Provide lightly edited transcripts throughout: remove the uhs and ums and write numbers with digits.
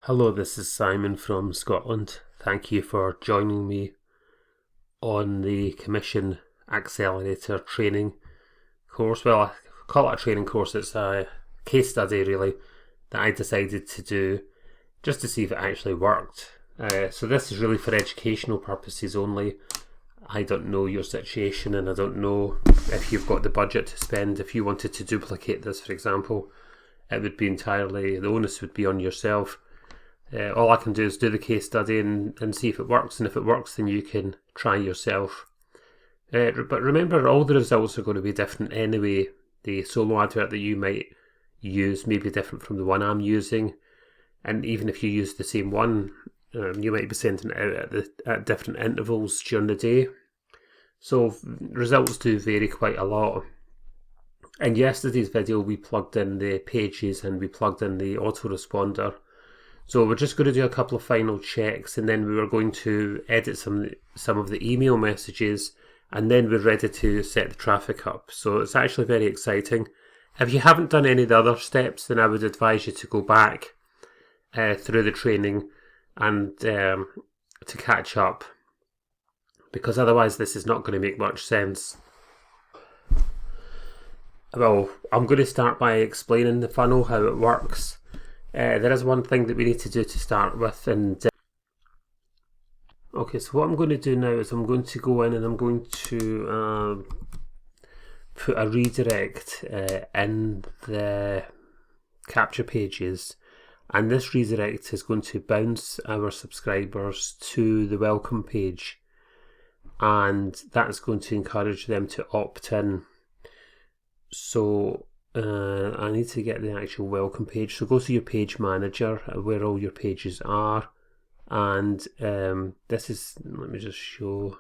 Hello, this is Simon from Scotland. Thank you for joining me on the Commission Accelerator Training course. Well, I call it a training course, it's a case study really that I decided to do just to see if it actually worked. So this is really for educational purposes only. I don't know your situation and I don't know if you've got the budget to spend. If you wanted to duplicate this, for example, it would be the onus would be on yourself. All I can do is do the case study and see if it works, and if it works then you can try yourself. But remember, all the results are going to be different anyway. The solo advert that you might use may be different from the one I'm using, and even if you use the same one, you might be sending it out at different intervals during the day. So results do vary quite a lot. In yesterday's video we plugged in the pages and we plugged in the autoresponder. So we're just going to do a couple of final checks, and then we were going to edit some of the email messages, and then we're ready to set the traffic up. So it's actually very exciting. If you haven't done any of the other steps, then I would advise you to go back through the training and to catch up, because otherwise this is not going to make much sense. Well, I'm going to start by explaining the funnel, how it works. There is one thing that we need to do to start with, and okay, so what I'm going to do now is I'm going to go in and I'm going to put a redirect in the capture pages, and this redirect is going to bounce our subscribers to the welcome page, and that's going to encourage them to opt in. So I need to get the actual welcome page. So go to your page manager where all your pages are, and this is, let me just show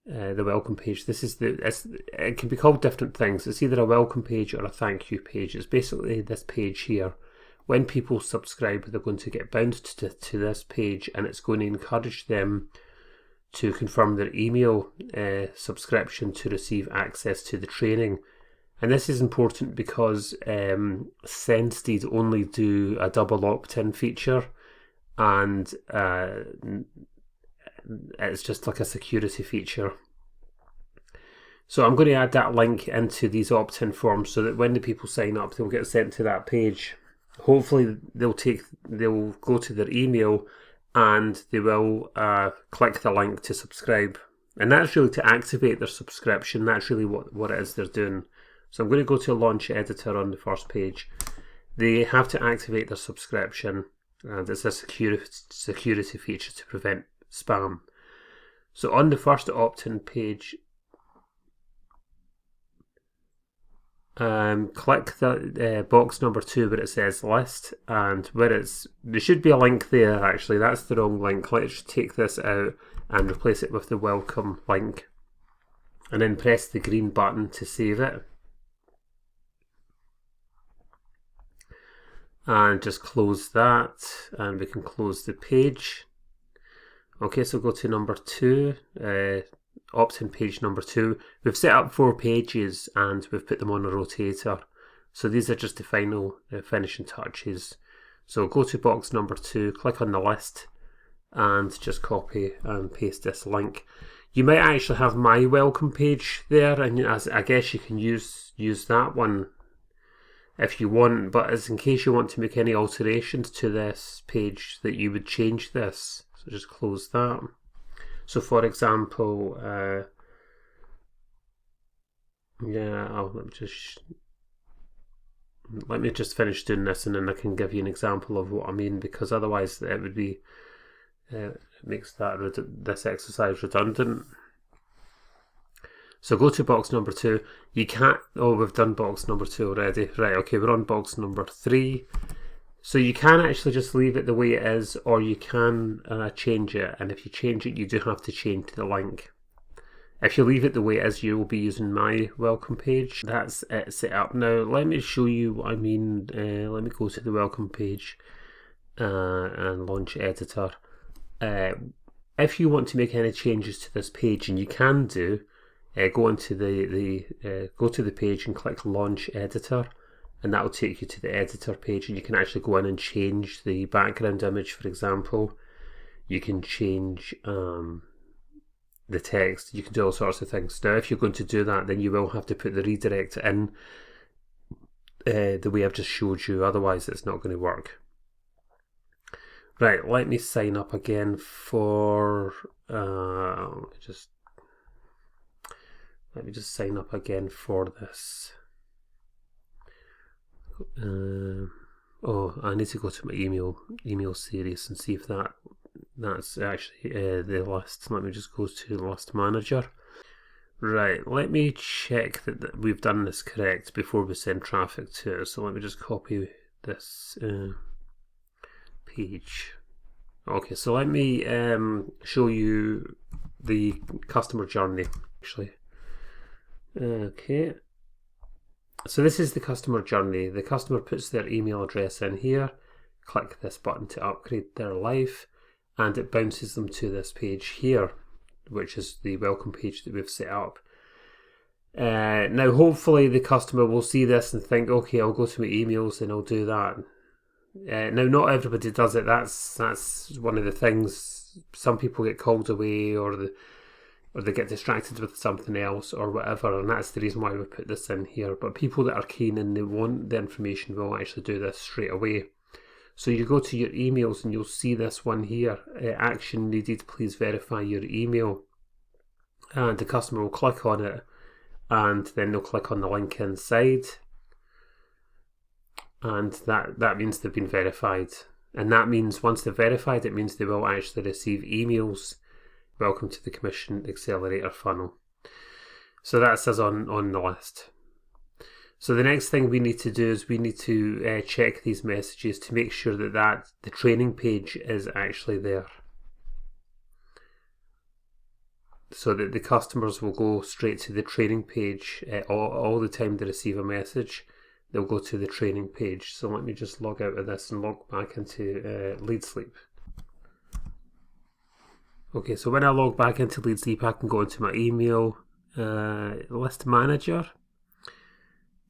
the welcome page. This is it can be called different things. It's either a welcome page or a thank you page. It's basically this page here. When people subscribe, they're going to get bounced to this page, and it's going to encourage them to confirm their email subscription to receive access to the training. And this is important because SendSteed only do a double opt-in feature, and it's just like a security feature. So I'm going to add that link into these opt-in forms so that when the people sign up, they'll get sent to that page. Hopefully they'll go to their email and they will click the link to subscribe. And that's really to activate their subscription. That's really what it is they're doing. So I'm going to go to Launch Editor on the first page. They have to activate their subscription, and it's a security feature to prevent spam. So on the first opt-in page, click the box number 2 where it says list, and there should be a link there. Actually, that's the wrong link. Let's take this out and replace it with the welcome link, and then press the green button to save it. And just close that, and we can close the page. Okay, so go to number 2, opt-in page number 2. We've set up 4 pages and we've put them on a rotator. So these are just the final finishing touches. So go to box number 2, click on the list, and just copy and paste this link. You might actually have my welcome page there, and I guess you can use that one if you want, but it's in case you want to make any alterations to this page that you would change this. So just close that. So for example, let me just finish doing this, and then I can give you an example of what I mean, because otherwise it would be makes this exercise redundant. So go to box number 2. You can't, we've done box number 2 already. Right, okay, we're on box number 3. So you can actually just leave it the way it is, or you can change it. And if you change it, you do have to change the link. If you leave it the way it is, you will be using my welcome page. That's it set up. Now, let me show you what I mean. Let me go to the welcome page and Launch Editor. If you want to make any changes to this page, and you can do, go into go to the page and click Launch Editor, and that will take you to the editor page, and you can actually go in and change the background image, for example. You can change the text, you can do all sorts of things. Now if you're going to do that, then you will have to put the redirect in the way I've just showed you, otherwise it's not going to work. Right, let me sign up again for let me just sign up again for this. Oh, I need to go to my email series and see if that's actually the list. Let me just go to the list manager. Right, let me check that we've done this correct before we send traffic to it. So let me just copy this page. Okay, so let me show you the customer journey actually. Okay, so this is the customer journey. The customer puts their email address in here, click this button to upgrade their life, and it bounces them to this page here, which is the welcome page that we've set up. Now hopefully the customer will see this and think, okay, I'll go to my emails and I'll do that. Now not everybody does it. That's one of the things. Some people get called away, or they get distracted with something else or whatever, and that's the reason why we put this in here. But people that are keen and they want the information will actually do this straight away. So you go to your emails and you'll see this one here, action needed, please verify your email, and the customer will click on it, and then they'll click on the link inside, and that means they've been verified. And that means once they're verified, it means they will actually receive emails. Welcome to the Commission Accelerator funnel. So that's us on the list. So the next thing we need to do is we need to check these messages to make sure that the training page is actually there, so that the customers will go straight to the training page all the time they receive a message. They'll go to the training page. So let me just log out of this and log back into Leadsleap. Okay, so when I log back into Leadsleap, I can go into my email list manager,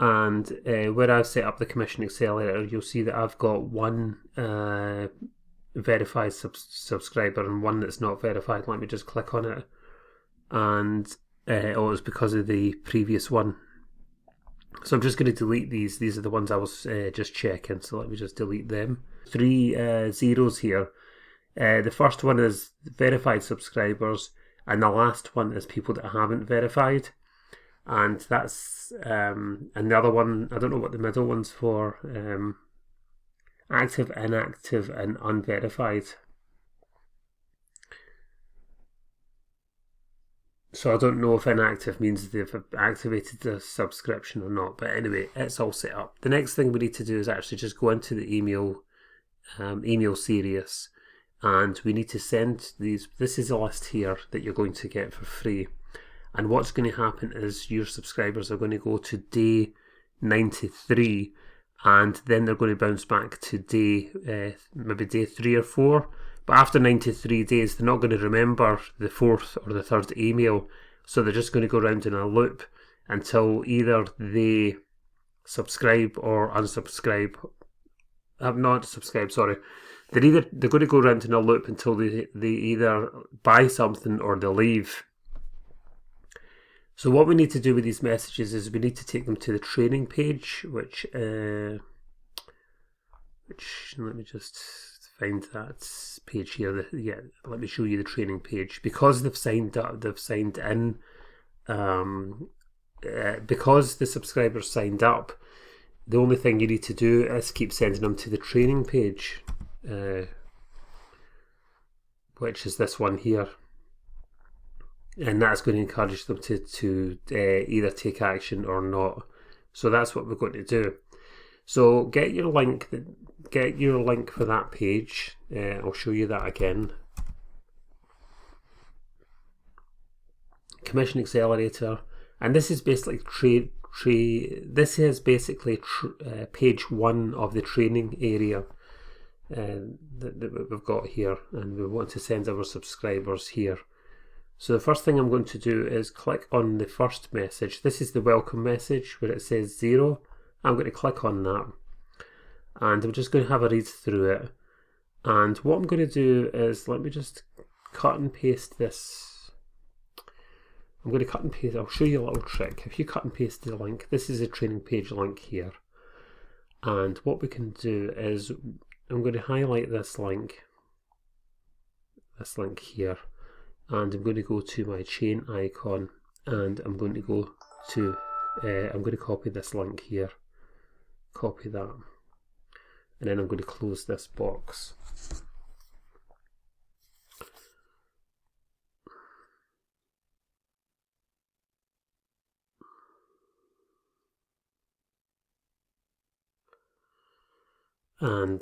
and where I've set up the Commission Accelerator, you'll see that I've got one verified subscriber and one that's not verified. Let me just click on it, and oh, it's because of the previous one. So I'm just going to delete these. These are the ones I was just checking, so let me just delete them. 3 zeros here. The first one is verified subscribers, and the last one is people that I haven't verified. And that's and the other one, I don't know what the middle one's for. Active, inactive, and unverified. So I don't know if inactive means they've activated the subscription or not, but anyway, it's all set up. The next thing we need to do is actually just go into the email series, and we need to send these. This is a list here that you're going to get for free. And what's going to happen is your subscribers are going to go to day 93, and then they're going to bounce back to maybe day 3 or 4. But after 93 days, they're not going to remember the 4th or the 3rd email. So they're just going to go around in a loop until either they subscribe or unsubscribe. Not subscribe, sorry. They're going to go around in a loop until they either buy something or they leave. So what we need to do with these messages is we need to take them to the training page, which let me just find that page here. Yeah, let me show you the training page. Because they've signed up, they've signed in, because the subscribers signed up, the only thing you need to do is keep sending them to the training page, which is this one here. And that's going to encourage them to either take action or not. So that's what we're going to do. So get your link for that page. I'll show you that again. Commission Accelerator, and this is basically page 1 of the training area that we've got here, and we want to send our subscribers here. So the first thing I'm going to do is click on the first message. This is the welcome message where it says 0. I'm going to click on that, and I'm just going to have a read through it. And what I'm going to do is, let me just cut and paste this. I'm going to cut and paste, I'll show you a little trick. If you cut and paste the link, this is a training page link here. And what we can do is, I'm going to highlight this link here, and I'm going to go to my chain icon, and I'm going to go to, I'm going to copy this link here, copy that, and then I'm going to close this box. And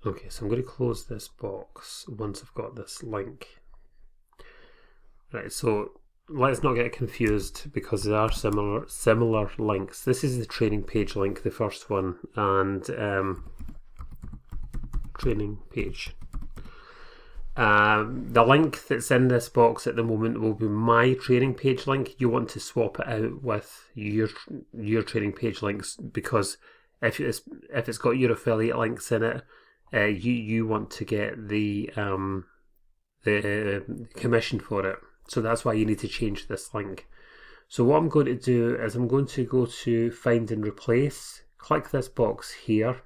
okay, so I'm going to close this box once I've got this link. Right, so let's not get confused, because there are similar links. This is the training page link, the first one, and training page. The link that's in this box at the moment will be my training page link. You want to swap it out with your training page links, because if it's got your affiliate links in it, you want to get the commission for it. So that's why you need to change this link. So what I'm going to do is I'm going to go to find and replace, click this box here.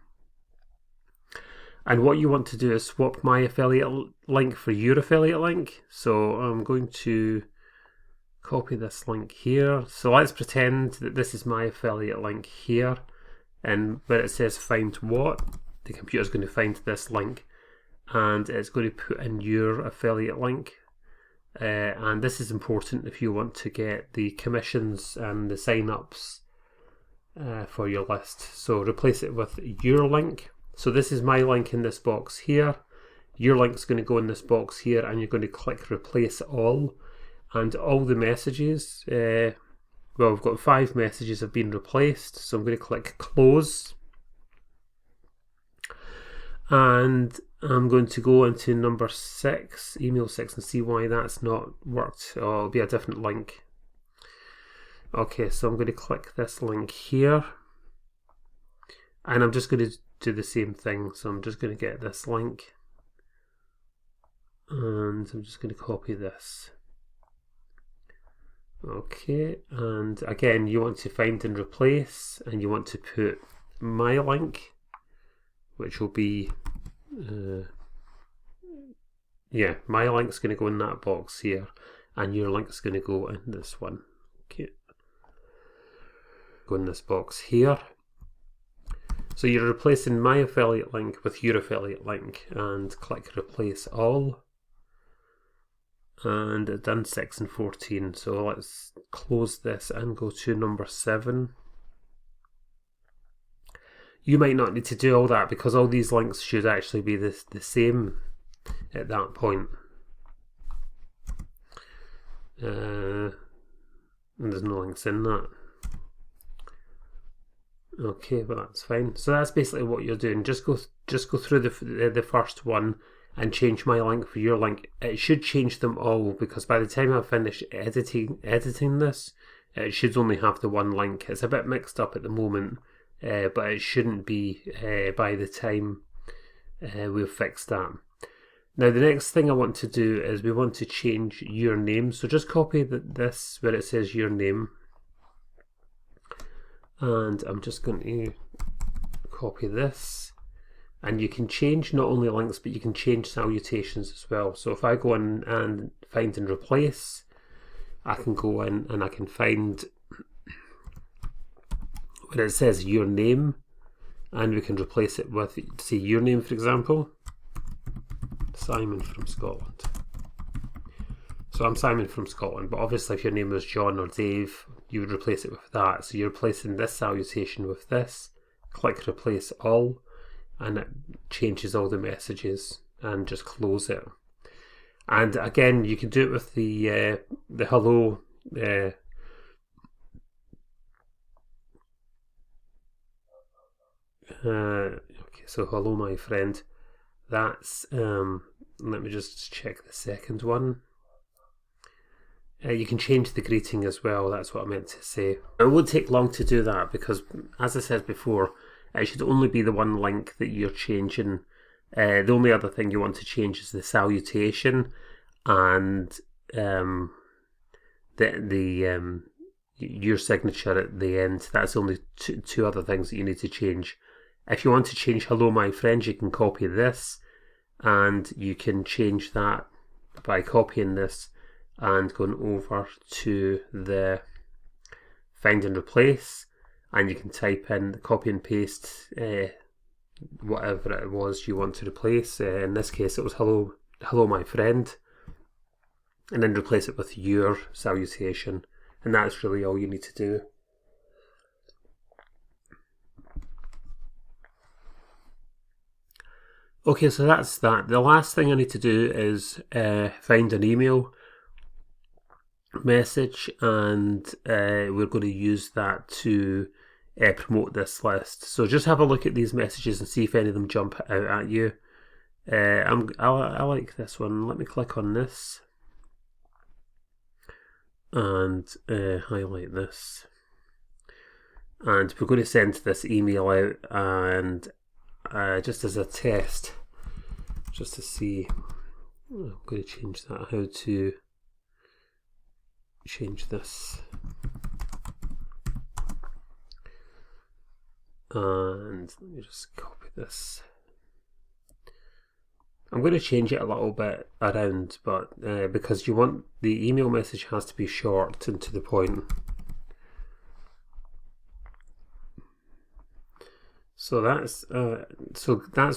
And what you want to do is swap my affiliate link for your affiliate link. So I'm going to copy this link here. So let's pretend that this is my affiliate link here. And where it says find what, the computer's going to find this link, and it's going to put in your affiliate link. And this is important if you want to get the commissions and the sign-ups for your list. So replace it with your link. So this is my link in this box here. Your link's going to go in this box here, and you're going to click replace all, and all the messages, well, we've got 5 messages have been replaced. So I'm going to click close, and I'm going to go into number 6, email 6, and see why that's not worked. Oh, it'll be a different link. Okay, so I'm going to click this link here, and I'm just going to do the same thing. So I'm just going to get this link, and I'm just going to copy this. Okay, and again, you want to find and replace, and you want to put my link, which will be yeah, my link's going to go in that box here, and your link's going to go in this one. Okay, go in this box here. So you're replacing my affiliate link with your affiliate link, and click replace all, and it's done 6 and 14. So let's close this and go to number 7. You might not need to do all that, because all these links should actually be the same at that point. And there's no links in that. Okay, but that's fine. So that's basically what you're doing. Just go through the first one and change my link for your link. It should change them all, because by the time I finish editing this, it should only have the one link. It's a bit mixed up at the moment, but it shouldn't be by the time we've fixed that. Now the next thing I want to do is we want to change your name. So just copy this where it says your name, and I'm just going to copy this, and you can change not only links, but you can change salutations as well. So if I go in and find and replace, I can go in and I can find where it says your name, and we can replace it with, say, your name, for example, Simon from Scotland. So I'm Simon from Scotland, but obviously if your name was John or Dave, you would replace it with that. So you're replacing this salutation with this. Click replace all, and it changes all the messages, and just close it. And again, you can do it with the hello. Okay, so hello, my friend. That's let me just check the second one. You can change the greeting as well, that's what I meant to say. It won't take long to do that because, as I said before, it should only be the one link that you're changing. The only other thing you want to change is the salutation and your signature at the end. That's only two other things that you need to change. If you want to change hello my friends, you can copy this and you can change that by copying this and going over to the find and replace, and you can type in, copy and paste whatever it was you want to replace. In this case it was hello my friend, and then replace it with your salutation, and that's really all you need to do. Okay, so that's that. The last thing I need to do is find an email message, and we're going to use that to promote this list. So just have a look at these messages and see if any of them jump out at you. I like this one. Let me click on this and highlight this, and we're going to send this email out, and just as a test, just to see, I'm going to change that, how to change this, and let me just copy this. I'm going to change it a little bit around, but because you want the email message has to be short and to the point. So that's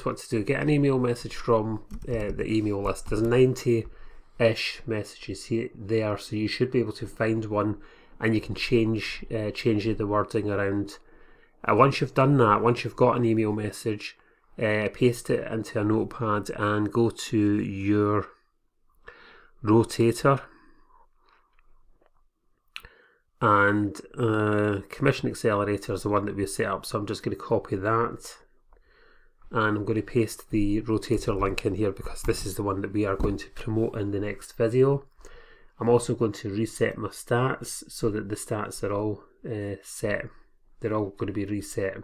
what to do. Get an email message from the email list. There's 90-ish messages there, so you should be able to find one, and you can change the wording around. Once you've done that, once you've got an email message, paste it into a notepad and go to your rotator. And Commission Accelerator is the one that we set up, so I'm just going to copy that, and I'm going to paste the rotator link in here because this is the one that we are going to promote in the next video. I'm also going to reset my stats so that the stats are all set. They're all going to be reset.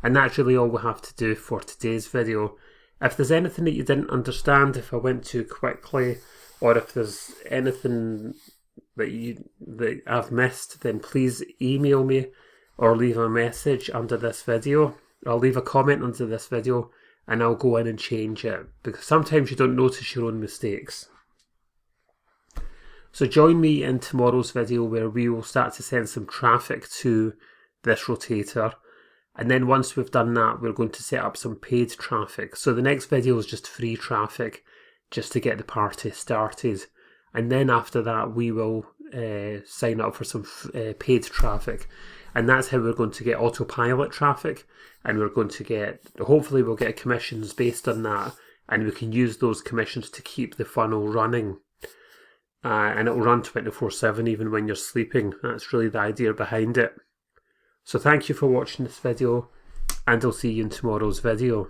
And that's really all we have to do for today's video. If there's anything that you didn't understand, if I went too quickly, or if there's anything that I've missed, then please email me or leave a message under this video. I'll leave a comment under this video and I'll go in and change it, because sometimes you don't notice your own mistakes. So join me in tomorrow's video where we will start to send some traffic to this rotator, and then once we've done that, we're going to set up some paid traffic. So the next video is just free traffic just to get the party started. And then after that, we will sign up for some paid traffic. And that's how we're going to get Autopilot traffic. And we're going to get, hopefully we'll get commissions based on that. And we can use those commissions to keep the funnel running. And it will run 24/7 even when you're sleeping. That's really the idea behind it. So thank you for watching this video, and I'll see you in tomorrow's video.